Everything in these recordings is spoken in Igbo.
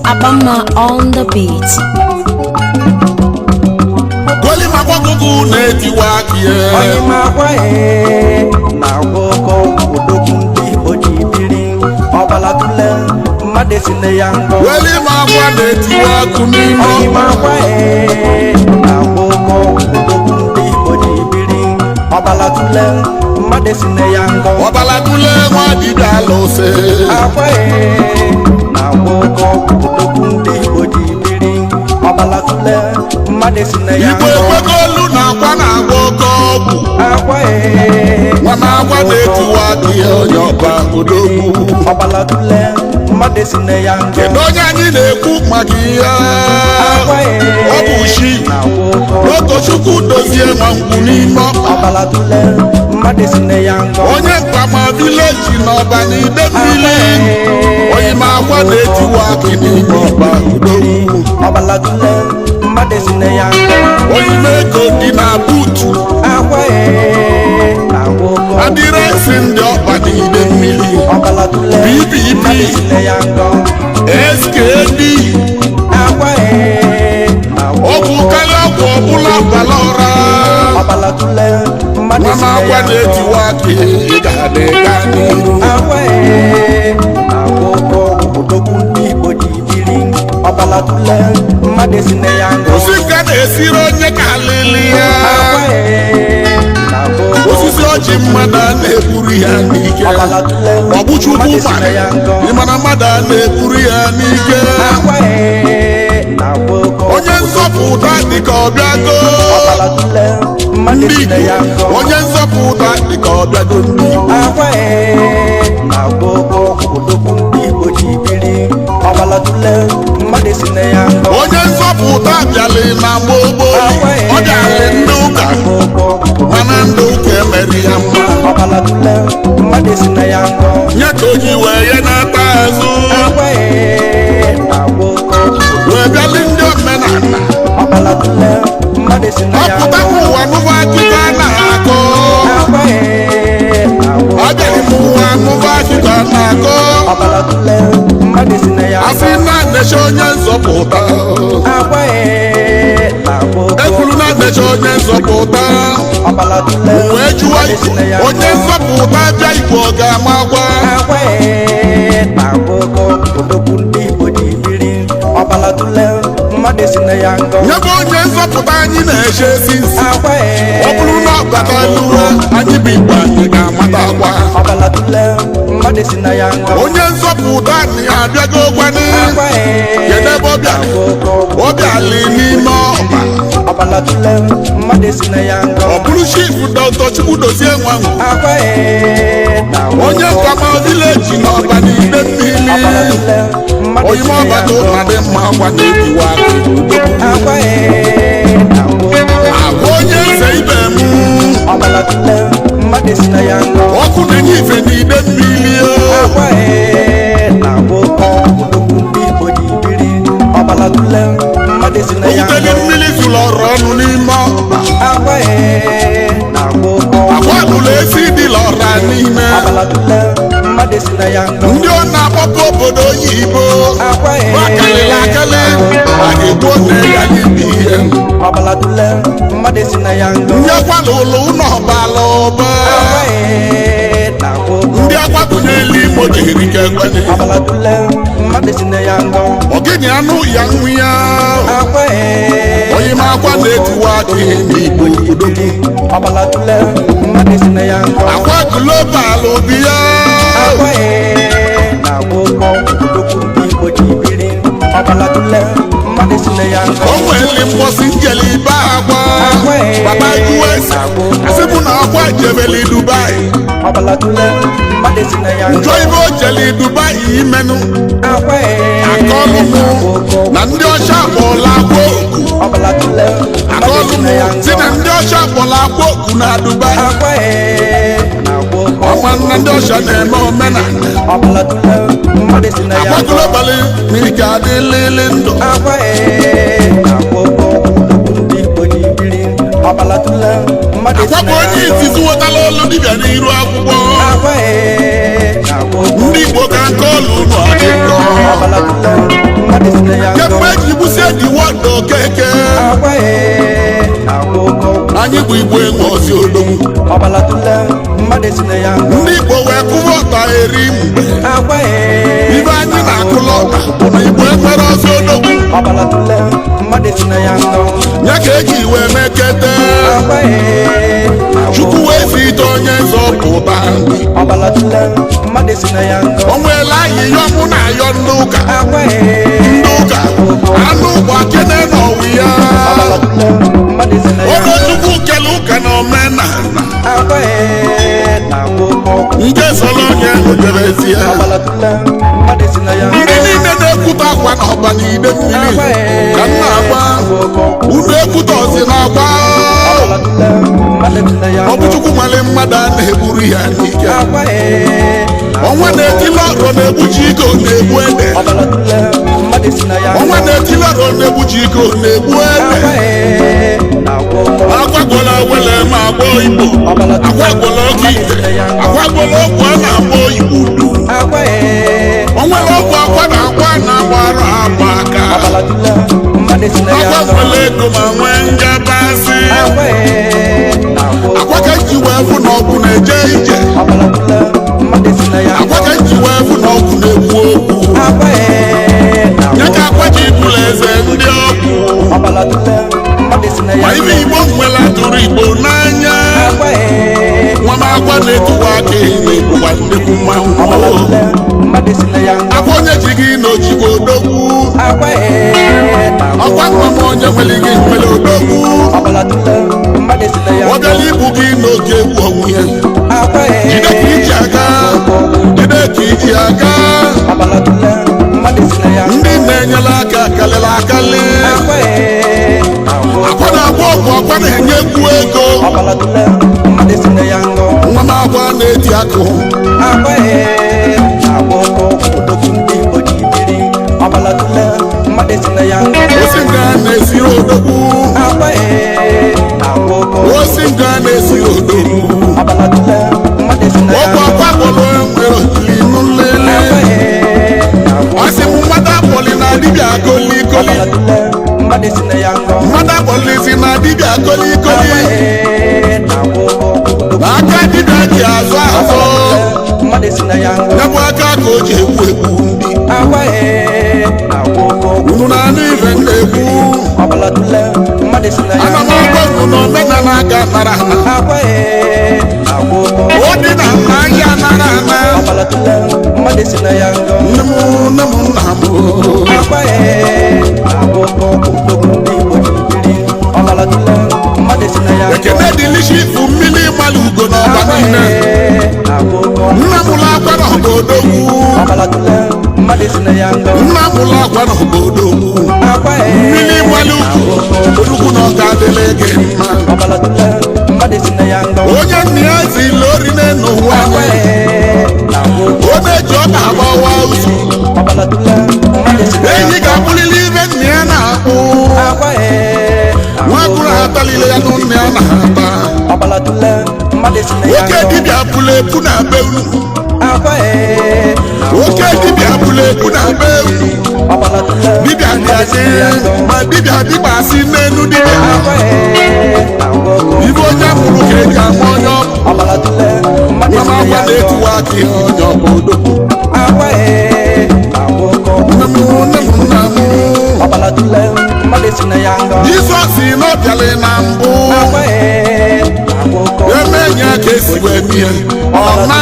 Abama on the beat. Goli makwakuku netiwakie. Oyi makwae na woko odokundi ojibiri obala tule madesine yango. Goli makwa netiwaku nino. Oyi makwae na woko odokundi ojibiri obala tule madesine yango. Obala tule mwadidalose. Akwae na woko odokundi ojibiri obala tule madesine yango. Ikwekolu na kwa na woko. Akwae Wana kwa netiwakie onyoba odogu. obala tule madesine yango. Kedonya nineku magia. Akwae Obushi. na woko Loko shuku dozie mwangu nino. obala tule madesine yango. Onye mpama village n'ọba n'ide mmiri. Oyi makwa netiwaki n'ime ọba odogu. obala tule madesine yango. Oyi meko dị na butu. Akwae na woko Adịrịsị ndị ọba n'ide mmiri. obala tule PPP. madesine yango. SKD. Akwae na Ọgwụ karịa ọgwụ ọbụla bala ụra. obala tule Nwa madesine makwa yango. netiwaki ịga-adị ga n'iru. Akwae na woko odokundi ojibiri obala tule madesine yango. Osisi na-esiri onye ka alili ya. Akwae na woko Osisi ọjị mmadụ a na-eburu ya n'ike. obala tule Ọbụchukwu madesine mmadụ yango. ịmana mmadụ a na-eburu ya n'ike. Akwae na woko Onye nzọpụta dịka ọbịago. obala tule Ndị madesine Igbo. yango. Onye nzọpụta dịka ọbịago ndị Igbo. Akwae na woko odokundi ojibiri obala tule madesine yango. Onye nzọpụta bịalị na gbogbo. Ọ bịalị ndị ụka. Mana ndị ụka emeri ya mma. obala tule madesine yango. Nye ka o ji wee ye n'ata azụ. Akwae na woko Wee bịalị ndị omenala. obala tule madesine Ọpụta yango. ụwa n'ụwa akụkọ a na-akọ. Akwae na Ọ woko bịalị n'ụwa n'ụwa akụkọ a na-akọ. obala tule madesine Asị yango. na-enecha onye nzọpụta. Akwae na woko Ekwuru na-enecha onye nzọpụta. obala tule Wee jụwa madesine yango. onye nzọpụta bịa Igbo ọ ga-ama gwa. Akwae na woko odokundi ojibiri obala tule madesine yango. Nye bụ onye nzọpụta anyị na-eche ezi nsi. Akwae Ọ bụrụ na ọ bata luwe anyị bụ Igbo anyị ga-amata gwa. obala tule madesine yango. Onye nzọpụta anyị abịago gwanị. Akwae Kedu ebe ọ bịara? Ọ bịalị n'ime ọba. obala tule madesine yango. Ọ bụrụ chief Dr. Chukwudozie Nwangu. Akwae na Onye nkama vileji n'ọba n'ide mmiri. obala tule Oyime madesine ọbata yango. ụka dị mma gwa na-ebiwa aka. Akwae na Agwa onye nze ibe m. obala tule madesine yango. Ọkụ na-enye ife n'ide mmiri. Akwae na woko odokundi ojibiri obala tule madesine Oguteli yango. mmiri zụrụ ọrụ ọnụ n'ime ọba. Akwae na woko Agwa lụrụ ezi dị lọra n'ime. obala tule madesine yango. Ndị ọ na-akpọpụ obodo oyibo. Akwae Akalịla akali. A ga-egbu oge ya n'ibi ihe. obala tule madesine yango. Ndị akwala ụlọ ụlọ ọbala ụba. Akwae na woko Ndị akwapụnye elu Imo jiri ka ekwene. obala tule madesine yango. Ogini anụ ya nwu ya. Akwae Oyime akwa na-etiwa aka n'Igbo obodo. obala tule madesine yango. Akwa global obi ya. Akwae na woko odokundi ojibiri obala tule madesine yango. O nwere mgbọsị njeli ibe agwa. Akwae Baba US. na woko Asị mụ na akwa jebeli Dubai. obala tule madesine yango. Njọ ibe o jeli Dubai imenụ. Akwae Akọlụ na mụ woko na ndị ọcha akpọla akwa oku. obala tule Akọlụ madesine mụ si yango. na ndị ọcha akpọla akwa oku na Dubai. Akwae na woko Ọma na ndị ọcha na-eme omenala. obala tule madesine Akwa yango. global n'ike adịlịlị ndụ. Akwae na woko odokundi ojibiri obala tule madesine Akwapụ onye yango. izizi wetala olu dibịa n'iru akwụkwọ. Akwae na woko Ndị Igbo ka nke ọlụ ụlọ adị nkọ. obala tule madesine anyị bụ igbo enweozi odogwu ọbalatụla mmadụ si na ya ngọ ndị igbo wee kụwa ọta eri mgbe akwa ibe anyị na-akụla ọta bụ na igbo enwere ozi odogwu ọbalatụla mmadụ si na ya ngọ ya ka eji wee mekete akwa chukwu wee zite onye nzọpụta ọbalatụla mmadụ si na ya ngọ o nweela ayịyọ mụ na ayọ ndị ụka akwa ndị ụka anụ ụgbọ kene n'ọwụ ya ọbalatụla mmadụ si na ya oge ngọ chukwu kele ụka na omenala akwa na akwụkwọ nke sọrọ onye ojerezie ọbalatụla mmadụ si na ya ngọ ndị niile na-ekwute akwa na ọba n'ide mmiri ka m na-agba unu ekwute ọzi na-agba ọbalatụla mmadụ si na ya ọ bụ ngọ chukwu nwale mmadụ a na-egburu ya n'ike akwa ọnwa na-etili ọrụ na-egbuchi ike ọ na-egbu ede ọbalatụla mmadụ si na ya ngọ ọnwa na-etili ọrụ na-egbuchi ike ọ na-egbu akwa ede na akwụkwọ agwagwala wele ma agbọ igbo agwagwala ọkụ ite agwagwala ọgwụ a na-agbọ igbo du akwa onwere ọgwụ akwa na akwa na-agbara agba aka ọbalatụla mmadụ si na ya ngọ agwagwala ego ma nwee ngabasị akwa na akwụkwọ akwa ka nji wee fụ na ọgwụ na-eje ije ọbalatụla mmadụ si na ya ngọ akwa ka nji wee fụ na ọgwụ na-ekwu okwu akwa na ya ka akwa ji bụrụ eze ndị ọgwụ ọbalatụla mmadụ si na ya ma ngọ ibe igbo nwere atụrụ igbo n'anya akwa nwa m akwa na-etuwa aka na-ebuwa nnekwu mmanwụ ọbalatụla mmadụ si na ya ngọ akwa onye ji gị na ojigbo odogwu akwa na ọkwa nwa m onye nwere gị nwere odogwu ọbalatụla mmadụ si na ya ọ ngọ bịara ibu gị n'oge egwu onwe ya akwa jide ka iji aga jide ka iji aga ọbalatụla mmadụ si na ya ngọ ndị na-enyere aka karịrị akarị akwa akwa na-agba ọgwụ akwa na-enye egwu ego ọbalatụla mmadụ si na ya ngọ nwa m agwa na-eti akụ akwa na akwụkwọ odogwu ndị Igbo ji biri ọbalatụla mmadụ si na ya ngọ osi nga na-esiri odogwu akwa na akwụkwọ osi nga na-esiri odogwu ọbalatụla mmadụ si na ya ọgwụ ngọ akwa kpọrọ nwere inu nlele asị m mmadụ akpọli na dibịa kolikoli ọbalatụla mmadụ si na ya ngọ mmadụ akpọlizi na dibịa kolikoli na akwụkwọ na aka dibịa ji azụ azụ mmadụ si na ya ngọ ya bụ aka ka o ji egbu egbu ndị akwa na akwụkwọ unu na-anụ ife m na-ekwu ọbalatụla mmadụ si na ya ana m ngọ agwa unu na omenala aka nara ana akwa na akwụkwọ o dị na nna ahịa nara ana ọbalatụla mmadụ si na ya ngọ nne m nne m nna m akwa na akwụkwọ odogwu ndị Igbo ji biri ọbalatụla mmadụ si na ya ngọ ekene dịlishi ifu mmiri mmalụ ugo n'ọba akwa niile na akwụkwọ nna m ụlọ akwa na ọba odogwu ọbalatụla mmadụ si na ya ngọ nna m ụlọ akwa na ọba odogwu akwa mmiri mmalụ ugo odogwu na ọka adịla gị mma ọbalatụla mmadụ si na ya ngọ onye nna ya zila ori n'ụwa akwa na akwụkwọ o na-eji ọka agbawa ụzọ ọbalatụla mmadụ si na ya enyi ga-abụlili ibe nna ya na-akpụ akwa nwa bụrụ atalile ya na nna ya na-ata ọbalatụla mmadụ si na ya oke ngọ dibịa pụrụ epu na be unu akwa oke dibịa pụrụ epu na be unu ọbalatụla dibịa dị asị ma dibịa dịkpa asị n'elu dibịa akwa na akwụkwọ ibe onye mụrụ ka eji ama onye ọbụ ọbalatụla mmadụ nwa m si na agwa ya ngọ na-etiwa aka ihe onye ọbụ odogwu akwa na akwụkwọ nne m nne m nna m ọbalatụla mmadụ si na ya ngọ Jizọs na ọ bịara na mbụ akwa na akwụkwọ eme nye ka esi wee mie ọma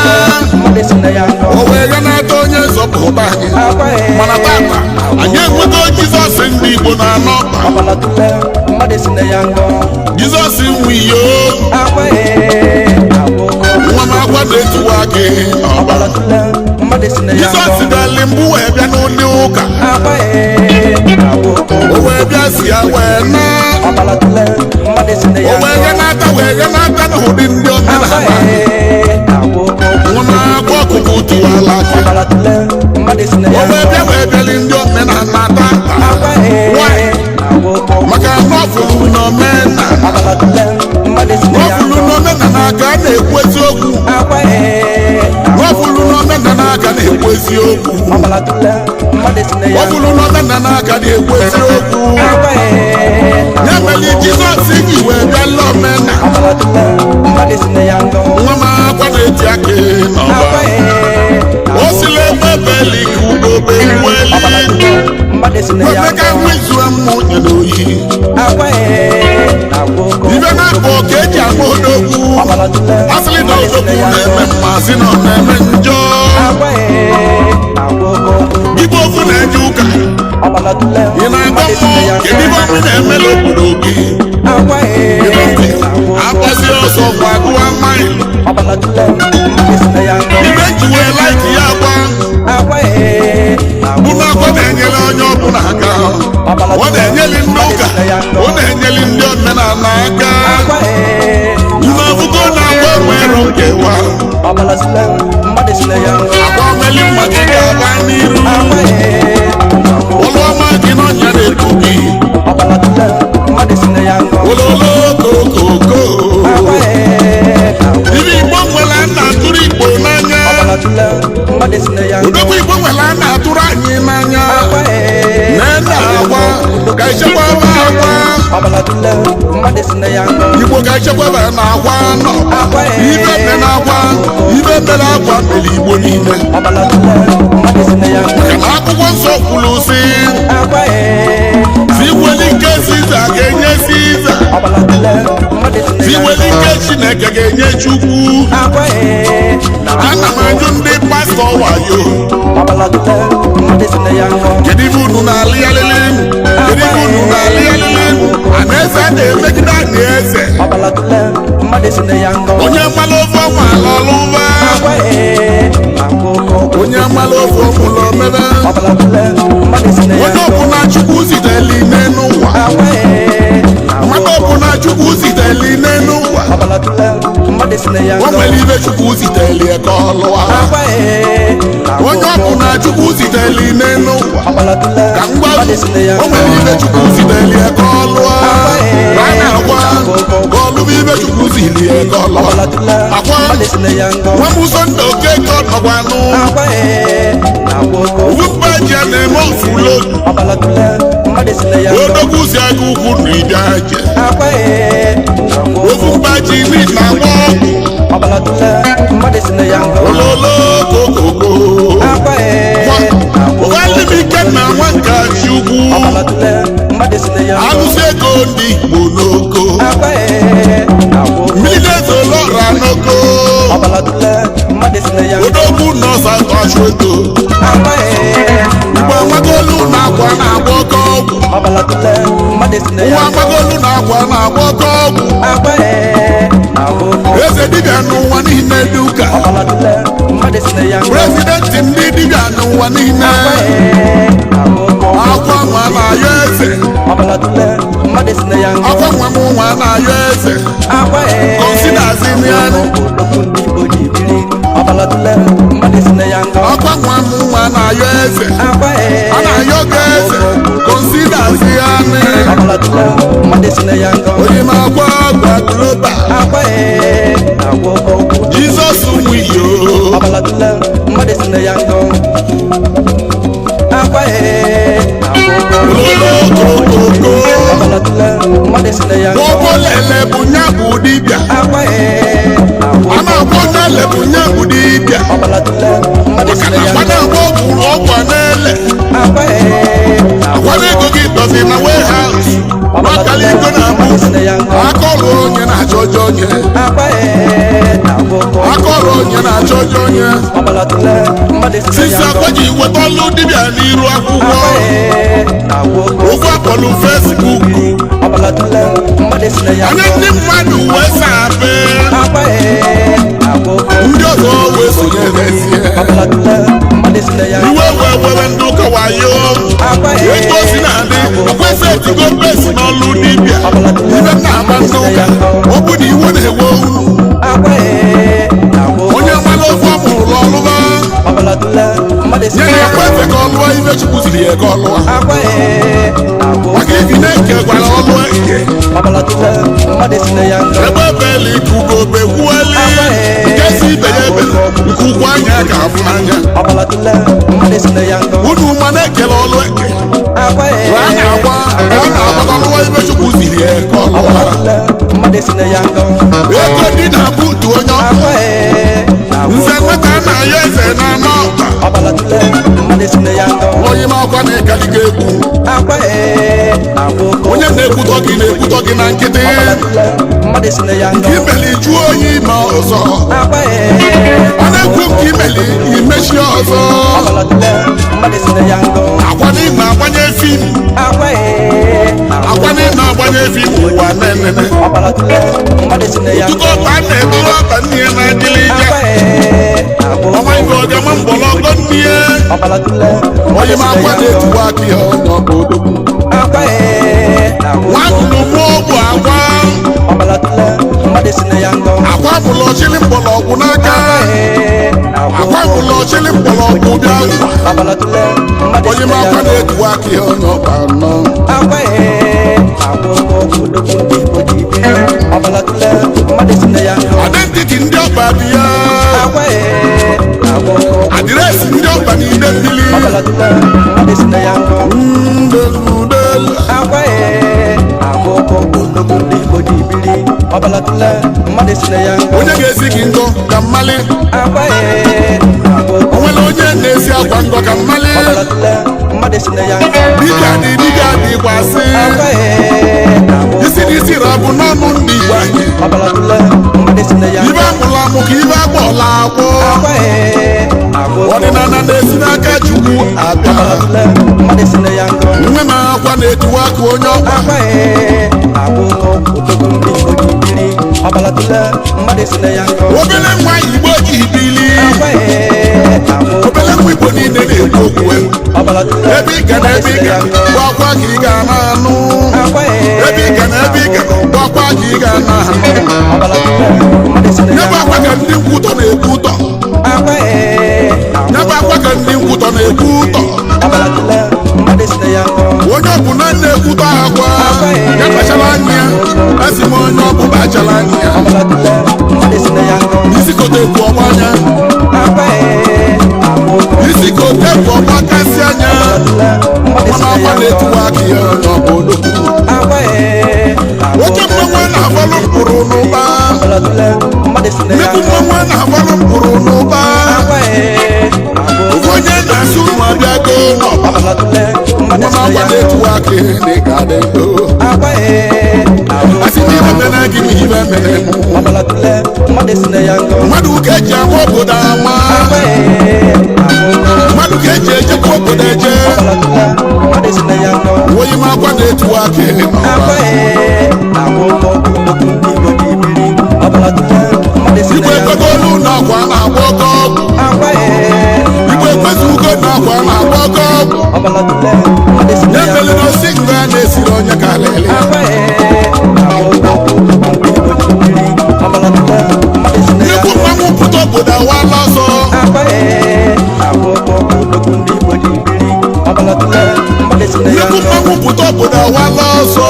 mmadụ si na ya ngọ o wee ya n'aka onye nzọpụta anyị akwa mana tata anyị enwego Jizọs ndị Igbo na anọ ọbalatụla mmadụ si na ya ngọ Jizọs nwe iyo akwa na akwụkwọ nwa m agwa na-etuwa gị ọba ọbalatụla mmadụ si na ya Jizọs ngọ bịali mbụ wee bịa n'ụlọ ụka akwa na akwụkwọ o wee bịa si ya wee na ọbalatụla mmadụ si na o ya wee ngọ ya n'aka wee ya n'aka n'ụdị ndị akwa omenala na akwụkwọ nwa m agwa ọkụkụ tiwala aka ọbalatụla mmadụ si na o ya wee ngọ bịa wee bịali ndị omenala tata akwa Why? na akwụkwọ maka nọfụlụ n'omenala ọbalatụla mmadụ si na ya nọfụlụ ngọ n'omenala aka na-ekwu eziokwu akwa na nọfụlụ n'omenala aka na-ekwu eziokwu ọbalatụla mmadụ si na ya ngọ nọfụlụ n'omenala aka na-ekwu eziokwu akwa ya mere Jizọs ji wee bịala omenala si na ya Omeka nwizu mmụ nyere oyi akwa na gboko ibe na-akpọ ka eji akpọ odogwu asịrị na odogwu na-eme mmasị na ọ na-eme njọ akwa na gboko igwe ofu na-eje ụka ị na-agba mmụọ kedu ibe ọmụ na-emela obodo gị akwa akpọzi ọsọ gwa gụwa mmanya ibe njiwe laiki ya agba bụ na akwa na-enyere onye ọbụla aka ọ na-enyeli ndị ụka ọ na-enyeli ndị omenala aka mmabugo na-agba nwere nkewa agba omeli mmadụ ga-aga n'iru ụlọ ọma gị n'ọnya na-ebu gị ololo kokoko ibe igbo nwere nna atụrụ igbo n'anya odogwu igbo nwere a na-atụrụ anyị n'anya na agwa ka echekwaba agwa igbo ka echekwaba na agwa nọ ibe mme na agwa ibe mere agwa mere igbo niile maka na akwụkwọ nsọ kwuru si ziweli nke Siza ga-enye Siza ziweli nke Chineke ga-enye Chukwu ana m ajụ ndị pastọ wayo kedu ibe unu na-alị alịlị kedu ibe unu na-alị alịlị anaeze a na-emegide anyị eze onye mmalụ ofe ọnwa ala ọlụba onye mmalụ ofe ọmụlọ mebe onye ọbụla Chukwu ziteli n'elu ụwa mmadụ ọbụla Chukwu ziteli n'elu ụwa o nwere ibe Chukwu ziteli ka ọ lụọ onye ọbụla Chukwu ziteli n'elu ụwa ka mgba o nwere ibe Chukwu ziteli ka ọ lụọ a na-agwa ka ọlụba ibe Chukwu zili ka ọ lụọ akwa nwamuso ndị okeke ọnọgwanụ ugwumba ji a na-eme ofulodu odogwu si aga ukwu na ịbịa je ugwumba ji nri na agba ololo kokoko ụghalibike na nwa nka ji ugwu alụsị ego ndị Igbo n'oko mmiri na-ezolọra n'oko odogwu nọọsụ atọchụ ego igbo amagolu na-agwa na-agba oke ọgwụ nwa amagolu na-agwa na-agba oke ọgwụ eze dibịa n'ụwa niile dị ụka prezidenti ndị dibịa n'ụwa niile akwa nwa na-ayọ eze akwa nwa m nwa na-ayọ eze kọnsidazi n'anụ akwa nwa m nwa na-ayọ eze a na-ayọ ga eze kọnsidazi anụ onye ma akwa agwa global Jizọs nwiyo ọbọlele bụ nya bụ dibịa a na-agwọ n'ele bụ nya bụ dibịa maka na agba na-agba ọgwụrụ ọgwụ n'ele agwara ego gị dọzi na warehouse n'ọkala ego na-abụ akọrụ onye na-achọ ọjọ onye akọrụ onye na-achọ ọjọ onye sisi akwaji weta ọlụ dibịa n'iru akwụkwọ ofe akpọlụ Facebook anya ndị mmadụ wee sape ndị ọzọ wee sonyerezie iwe wee were ndị ụka wayo etu o si na-adị akwesị etigo besi n'ọlụ dibịa ibe na-agba ndị ụka ọ bụ na iwe na-ewe unu onye mmanụ ofe ọmụrụ ọlụba nye na ekwete ka ọ lụọ ibe Chukwu ziri ya ka ọ lụọ maka ibi na-eke gwara ọlụ eke ebe beli ikugo begwueli nke si ibe ya ebe nke ukwu anya ga-afụ n'anya unu ma na-ekele ọlụ eke a na-agba ọlụwa ibe Chukwu ziri ya ka ọ lụọ ego dị na buutu onye ọkụ nze nweta na-ayọ eze na anọ ọkpa onye ma ọkwa na-ekaliga egwu na-ekwutọ gị na-ekwutọ gị na nkịtị mmadụ si na ya nke imeli jụọ oyi ma ọzọ ọ na-ekwu nke imeli imechi ọzọ agwa n'ime agbanye fim agwa n'ime agbanye fim ụwa nenene tuko ọba na-eburu ọba nne ya na-adịlị ije ọnwa ibe ọgama mgbọlọgọ nne ya onye m akwa na-etuwa aka ihe onye ọba odogwu nwannụ m ọgwụ agwa mụlọ chili mgbọlọgwụ n'aka agwa mụlọ chili mgbọlọgwụ bịa onye m akwa na-etuwa aka ihe onye ọba anọ identity ndị ọba dị ya adịresị ndị ọba n'ide mmiri onye ga-esi gị ngọ ka mmali onwere onye na-esi akwa ngọ ka mmali dibịa dị gwasị isi n'isi rabụ n'ọnụ ndị Igbo anyị ibe amụrụ amụ ka ibe agbọọla agbọ ọdịnala na-esi n'aka Chukwu abịa nne m akwa na-etuwa aka onye ọkpa obere nwa Igbo ji ibili obere nwa Igbo niile na-ekwu okwu ebe ị ga na ebe ị ga bụ akwa ka ị ga na-anụ ebe ị ga na ebe ị ga bụ akwa ka ị ga na-anụ nyebe akwa ka ndị nkwutọ na-ekwu ụtọ nyebe akwa ka ndị nkwutọ na-ekwu ụtọ onye ọbụla na-ekwutọ akwa ya kpachara anya asị m onye ọbụla achara anya isi kote bụ ọgba anya isi kote bụ ọgba kasị anya mana akwa na-etuwa aka ya onye ọbụla oke mmanwe na-agbalụ mkpụrụ n'ụba nnekwu mmanwe na-agbalụ mkpụrụ n'ụba onye na-asụ ụmụ abịago n'ọba mana akwa na-etuwa aka na ị ga-adị ego asị m ibe mene gị m ibe mene mmadụ ka eji ama obodo ama mmadụ ka eji ejekwa obodo eje onye m akwa na-etuwa aka igwe ekwegolu na akwa na-agba ọkọ igwe ekwezugo na akwa na-agba ọkọ na-emeli n'osi nga na-esiri onye ka alele nnekwu mmanwụ pụta obodo awala ọsọ nnekwu mmanwụ pụta obodo awala ọsọ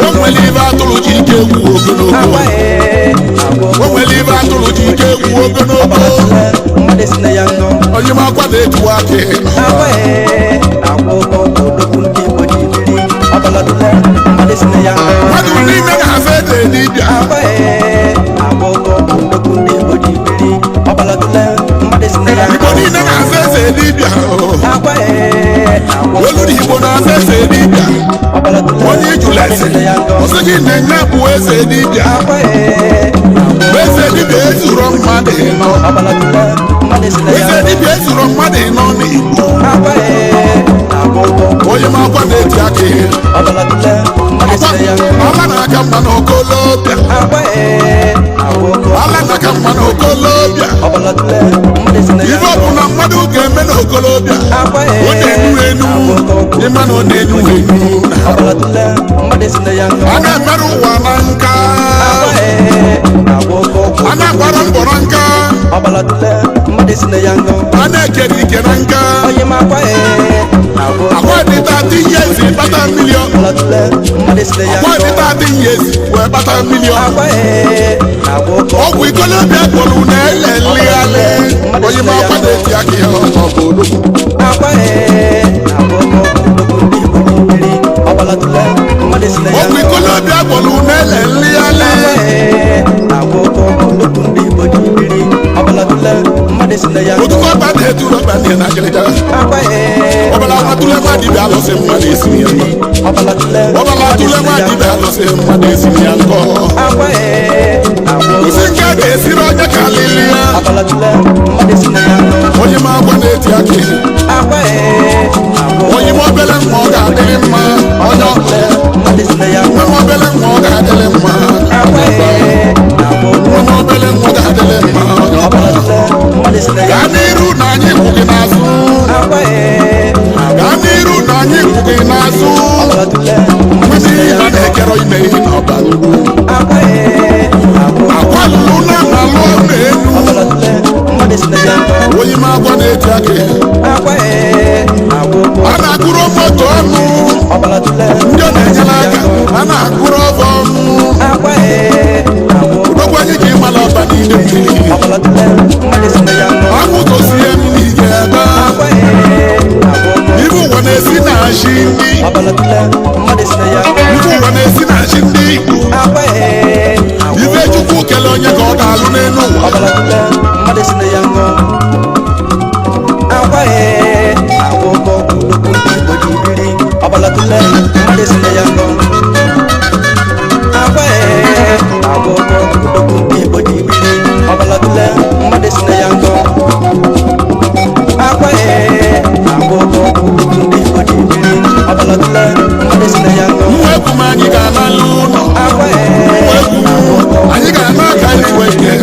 o nwere ibe atụrụ ji ike egwu ogologo o nwere ibe atụrụ ji ike egwu ogologo onye m akwa na-etuwa aka mmadụ niile na-aza ede dibịa Igbo niile na-aza eze dibịa olu Igbo na-aza eze dibịa onye ijula eze ọsị gị na-enye bụ eze dibịa eze dibịa ezuro mmadụ ịnọ eze dibịa ezuro mmadụ ịnọ n'Igbo onye m akwa na-eti aka ihe ọla na-aka mma n'okolobịa ọla na-aka mma n'okolobịa ibe ọbụla mmadụ ga-eme n'okolobịa ọ na-enu enu ịma na ọ na-enu enu a na-emerụ ụwa na nka a na-agbara mbọrọ nka a na-ekere ike na nka akwa dị 30 years bata milion akwa dị 30 years wee bata milion ọgwụ ikolobịa gwọrọ na-elelịghalị onye m akwa na-eti aka ihe ọbụla ọgwụ ikolobịa gwọrọ na-elelịghalị otukọta na-etu ụlọba ndị na akịrịja ọbala nwatụle nwa dibịa alụsị mmadụ esi ya ọbala tụle nwa dibịa alụsị mmadụ esi ya nkọ osi nke a ga-esiri onye ka alili ya onye ma agwa na-eti akị onye ma obele nwa ọ ga-adịrị mma onye nwa ma obele nwa ọ ga-adịrị mma nwa ma obele nwa ọ ga-adịrị mma gaa n'iru na anyị kwụ gị n'azụ gaa n'iru na anyị kwụ gị n'azụ nwesị na na-ekere ime ihe na ọba akwa lụrụ na alụ n'elu onye ma agwa na-eti akị a na-agụrụ moto ọnụ ndị ọ na-enyere aka a na-agụrụ ọbọ ọnụ odogwu anyị ka ịmala ọba n'ide mmiri amụtosie mmiri ga-ebe ibu ụwa na-esi na achị ndị ibu ụwa na-esi na achị ndị Igbo ife Chukwu kele onye ka ọ ga-alụ n'elu mwepụ ma anyị ga-analụ ụlọ anyị ga-ana aka iwe ike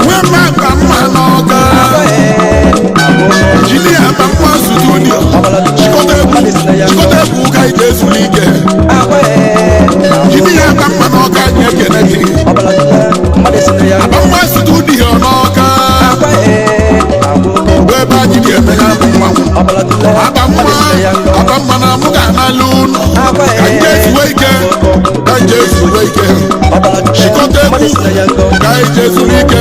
nwe mma ka mma n'ọga jiri ya ma mma studio chịkọta egwu ụka ije ezuru ike jiri ya ma mma n'ọga anyị ekene gị aba mma studio n'ọga ebe anyị ga-eme ya bụ mmanwụ aba mma na mụ ga-analụ ụlọ ka nje ezuwe ike chịkọta egwu ka ije ezuru ike